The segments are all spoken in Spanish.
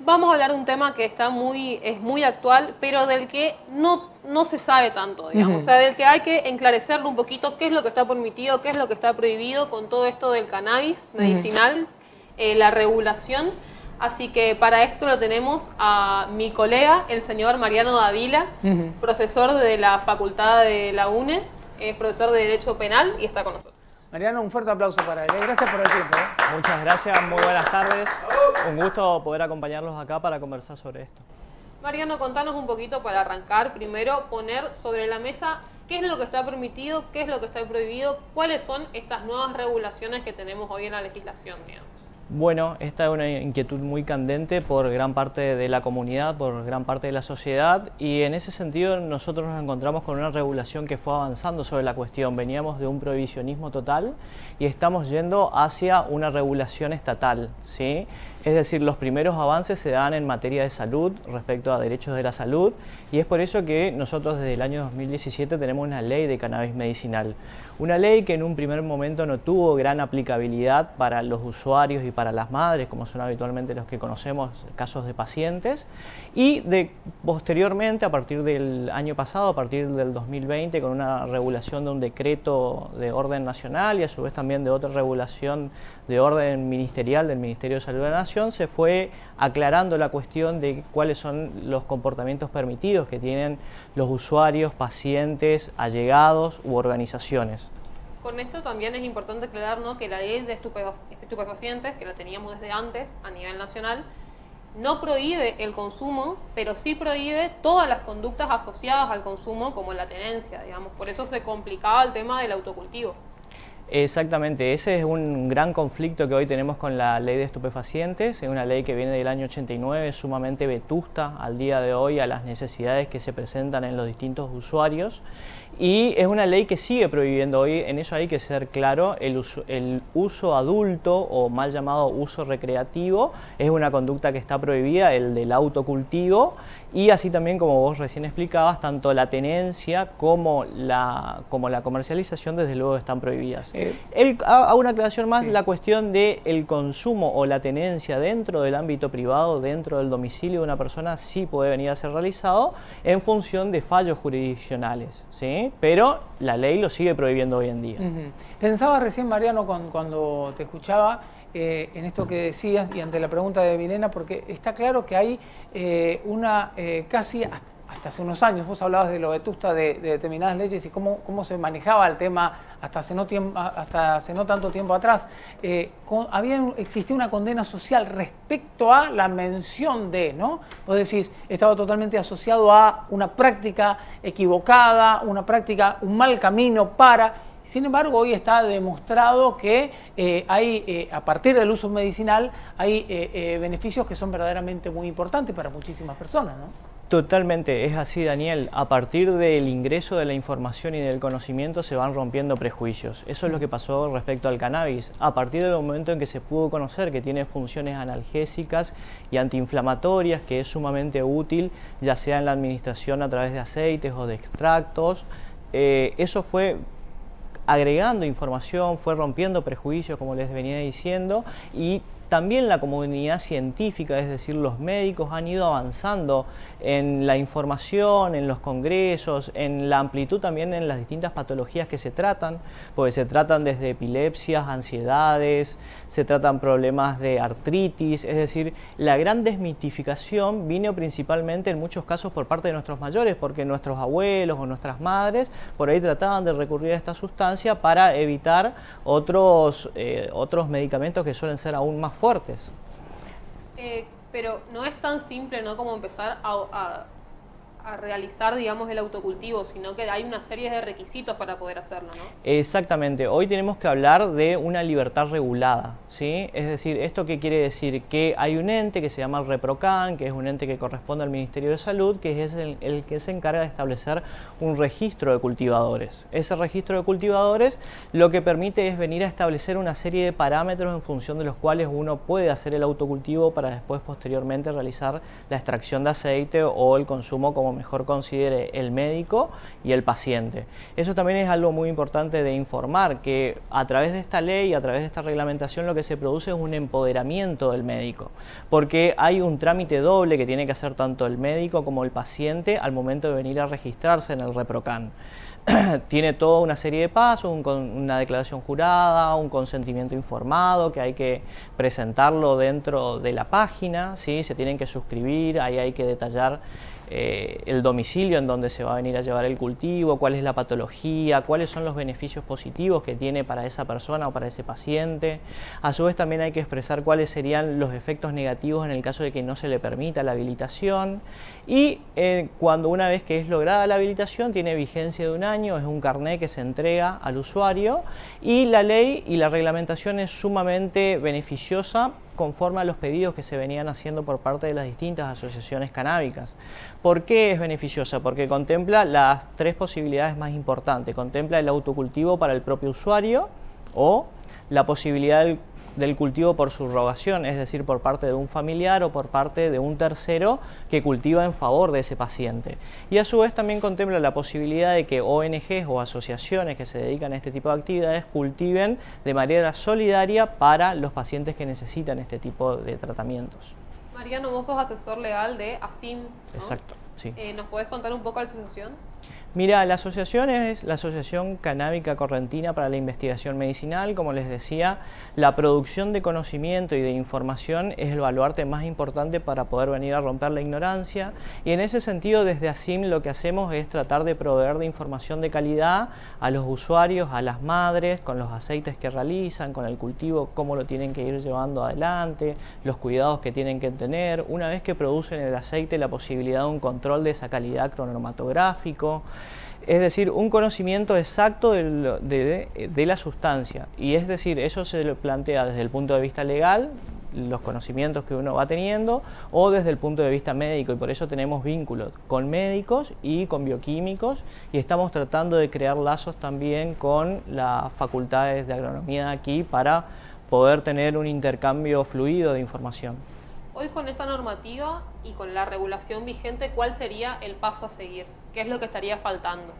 vamos a hablar de un tema que es muy actual, pero del que no se sabe tanto, digamos. O sea, del que hay que enclarecerlo un poquito, qué es lo que está permitido, qué es lo que está prohibido con todo esto del cannabis medicinal, la regulación. Así que para esto lo tenemos a mi colega, el señor Mariano Dávila, profesor de la Facultad de la UNE, profesor de Derecho Penal y está con nosotros. Mariano, un fuerte aplauso para él. Gracias por el tiempo. Muchas gracias, muy buenas tardes. Un gusto poder acompañarlos acá para conversar sobre esto. Mariano, contanos un poquito para arrancar. Primero, poner sobre la mesa qué es lo que está permitido, qué es lo que está prohibido, cuáles son estas nuevas regulaciones que tenemos hoy en la legislación, digamos. Bueno, esta es una inquietud muy candente por gran parte de la comunidad, por gran parte de la sociedad, y en ese sentido nosotros nos encontramos con una regulación que fue avanzando sobre la cuestión. Veníamos de un prohibicionismo total y estamos yendo hacia una regulación estatal, ¿sí? Es decir, los primeros avances se dan en materia de salud respecto a derechos de la salud, y es por eso que nosotros desde el año 2017 tenemos una ley de cannabis medicinal. Una ley que en un primer momento no tuvo gran aplicabilidad para los usuarios y para las madres, como son habitualmente los que conocemos casos de pacientes, y posteriormente, a partir del año pasado, a partir del 2020, con una regulación de un decreto de orden nacional y a su vez también de otra regulación de orden ministerial del Ministerio de Salud de la Nación, se fue aclarando la cuestión de cuáles son los comportamientos permitidos que tienen los usuarios, pacientes, allegados u organizaciones. Con esto también es importante aclarar, ¿no?, que la ley de estupefacientes, que la teníamos desde antes a nivel nacional, no prohíbe el consumo, pero sí prohíbe todas las conductas asociadas al consumo, como la tenencia, digamos. Por eso se complicaba el tema del autocultivo. Exactamente, ese es un gran conflicto que hoy tenemos con la ley de estupefacientes. Es una ley que viene del año 89, sumamente vetusta al día de hoy a las necesidades que se presentan en los distintos usuarios, y es una ley que sigue prohibiendo hoy. En eso hay que ser claro, el uso adulto o mal llamado uso recreativo es una conducta que está prohibida, el del autocultivo, y así también, como vos recién explicabas, tanto la tenencia como la comercialización desde luego están prohibidas. Hago una aclaración más, sí. La cuestión del consumo o la tenencia dentro del ámbito privado, dentro del domicilio de una persona, sí puede venir a ser realizado en función de fallos jurisdiccionales, ¿sí? Pero la ley lo sigue prohibiendo hoy en día. Pensaba recién, Mariano, cuando te escuchaba, en esto que decías y ante la pregunta de Milena, porque está claro que hay casi hasta hace unos años, vos hablabas de lo vetusta de determinadas leyes y cómo se manejaba el tema hasta hace no tanto tiempo atrás. Existía una condena social respecto a la mención de, ¿no? Vos decís, estaba totalmente asociado a una práctica equivocada, un mal camino para... Sin embargo, hoy está demostrado que a partir del uso medicinal, hay beneficios que son verdaderamente muy importantes para muchísimas personas, ¿no? Totalmente, es así, Daniel. A partir del ingreso de la información y del conocimiento se van rompiendo prejuicios. Eso es lo que pasó respecto al cannabis. A partir del momento en que se pudo conocer que tiene funciones analgésicas y antiinflamatorias, que es sumamente útil, ya sea en la administración a través de aceites o de extractos, eso fue agregando información, fue rompiendo prejuicios, como les venía diciendo, y también la comunidad científica, es decir, los médicos han ido avanzando en la información, en los congresos, en la amplitud también en las distintas patologías que se tratan, porque se tratan desde epilepsias, ansiedades, se tratan problemas de artritis, es decir, la gran desmitificación vino principalmente en muchos casos por parte de nuestros mayores, porque nuestros abuelos o nuestras madres por ahí trataban de recurrir a esta sustancia para evitar otros medicamentos que suelen ser aún más fuertes. Pero no es tan simple, ¿no?, como empezar a realizar, digamos, el autocultivo, sino que hay una serie de requisitos para poder hacerlo, ¿no? Exactamente. Hoy tenemos que hablar de una libertad regulada, ¿sí? Es decir, ¿esto qué quiere decir? Que hay un ente que se llama el ReproCan, que es un ente que corresponde al Ministerio de Salud, que es el que se encarga de establecer un registro de cultivadores. Ese registro de cultivadores lo que permite es venir a establecer una serie de parámetros en función de los cuales uno puede hacer el autocultivo para después, posteriormente, realizar la extracción de aceite o el consumo como mejor considere el médico y el paciente. Eso también es algo muy importante de informar, que a través de esta ley, a través de esta reglamentación, lo que se produce es un empoderamiento del médico, porque hay un trámite doble que tiene que hacer tanto el médico como el paciente al momento de venir a registrarse en el ReproCan. Tiene toda una serie de pasos, una declaración jurada, un consentimiento informado que hay que presentarlo dentro de la página, ¿sí? Se tienen que suscribir, ahí hay que detallar el domicilio en donde se va a venir a llevar el cultivo, cuál es la patología, cuáles son los beneficios positivos que tiene para esa persona o para ese paciente. A su vez también hay que expresar cuáles serían los efectos negativos en el caso de que no se le permita la habilitación. Y cuando una vez que es lograda la habilitación tiene vigencia de 1 año, es un carné que se entrega al usuario, y la ley y la reglamentación es sumamente beneficiosa conforme a los pedidos que se venían haciendo por parte de las distintas asociaciones canábicas. ¿Por qué es beneficiosa? Porque contempla las 3 posibilidades más importantes. Contempla el autocultivo para el propio usuario o la posibilidad del cultivo por subrogación, es decir, por parte de un familiar o por parte de un tercero que cultiva en favor de ese paciente. Y a su vez también contempla la posibilidad de que ONGs o asociaciones que se dedican a este tipo de actividades cultiven de manera solidaria para los pacientes que necesitan este tipo de tratamientos. Mariano, vos sos asesor legal de ASIM, ¿no? Exacto, sí. ¿Nos podés contar un poco de la asociación? Mira, la asociación es la Asociación Canábica Correntina para la Investigación Medicinal. Como les decía, la producción de conocimiento y de información es el baluarte más importante para poder venir a romper la ignorancia, y en ese sentido desde ASIM lo que hacemos es tratar de proveer de información de calidad a los usuarios, a las madres, con los aceites que realizan, con el cultivo, cómo lo tienen que ir llevando adelante, los cuidados que tienen que tener. Una vez que producen el aceite, la posibilidad de un control de esa calidad cronomatográfico. Es decir, un conocimiento exacto de la sustancia, y es decir, eso se lo plantea desde el punto de vista legal, los conocimientos que uno va teniendo, o desde el punto de vista médico, y por eso tenemos vínculos con médicos y con bioquímicos, y estamos tratando de crear lazos también con las facultades de agronomía aquí para poder tener un intercambio fluido de información. Hoy con esta normativa y con la regulación vigente, ¿cuál sería el paso a seguir? ¿Qué es lo que estaría faltando?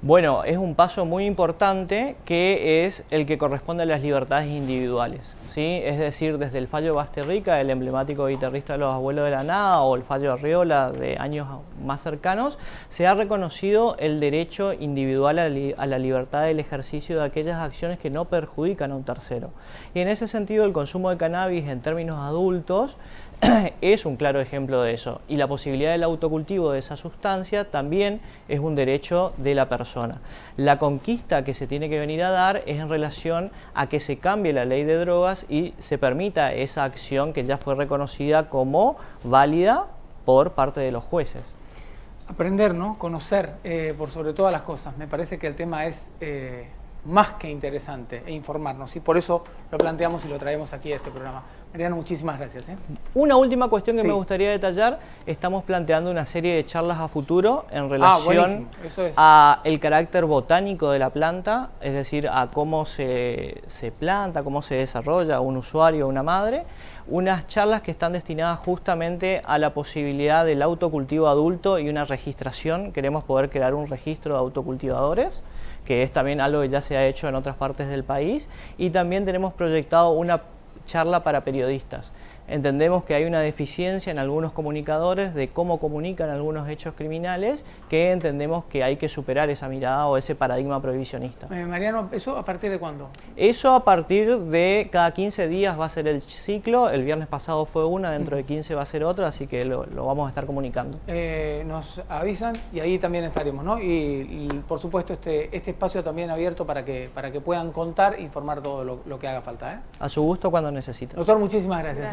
Bueno, es un paso muy importante que es el que corresponde a las libertades individuales, ¿sí? Es decir, desde el fallo Basterrica, el emblemático guitarrista de los Abuelos de la Nada, o el fallo Arriola de años más cercanos, se ha reconocido el derecho individual a la libertad del ejercicio de aquellas acciones que no perjudican a un tercero. Y en ese sentido, el consumo de cannabis en términos adultos es un claro ejemplo de eso, y la posibilidad del autocultivo de esa sustancia también es un derecho de la persona. La conquista que se tiene que venir a dar es en relación a que se cambie la ley de drogas y se permita esa acción que ya fue reconocida como válida por parte de los jueces. Aprender, ¿no? Conocer por sobre todas las cosas. Me parece que el tema es más que interesante, e informarnos, y por eso lo planteamos y lo traemos aquí a este programa. Mariano, muchísimas gracias. Una última cuestión que sí me gustaría detallar: estamos planteando una serie de charlas a futuro en relación a el carácter botánico de la planta, es decir, a cómo se planta, cómo se desarrolla un usuario o una madre. Unas charlas que están destinadas justamente a la posibilidad del autocultivo adulto y una registración. Queremos poder crear un registro de autocultivadores, que es también algo que ya se ha hecho en otras partes del país, y también tenemos proyectado una charla para periodistas. Entendemos que hay una deficiencia en algunos comunicadores de cómo comunican algunos hechos criminales, que entendemos que hay que superar esa mirada o ese paradigma prohibicionista. Mariano, ¿eso a partir de cuándo? Eso a partir de cada 15 días va a ser el ciclo. El viernes pasado fue una, dentro de 15 va a ser otra, así que lo vamos a estar comunicando. Nos avisan y ahí también estaremos, ¿no? Y por supuesto este espacio también abierto para que puedan contar e informar todo lo que haga falta. A su gusto cuando necesiten. Doctor, muchísimas gracias.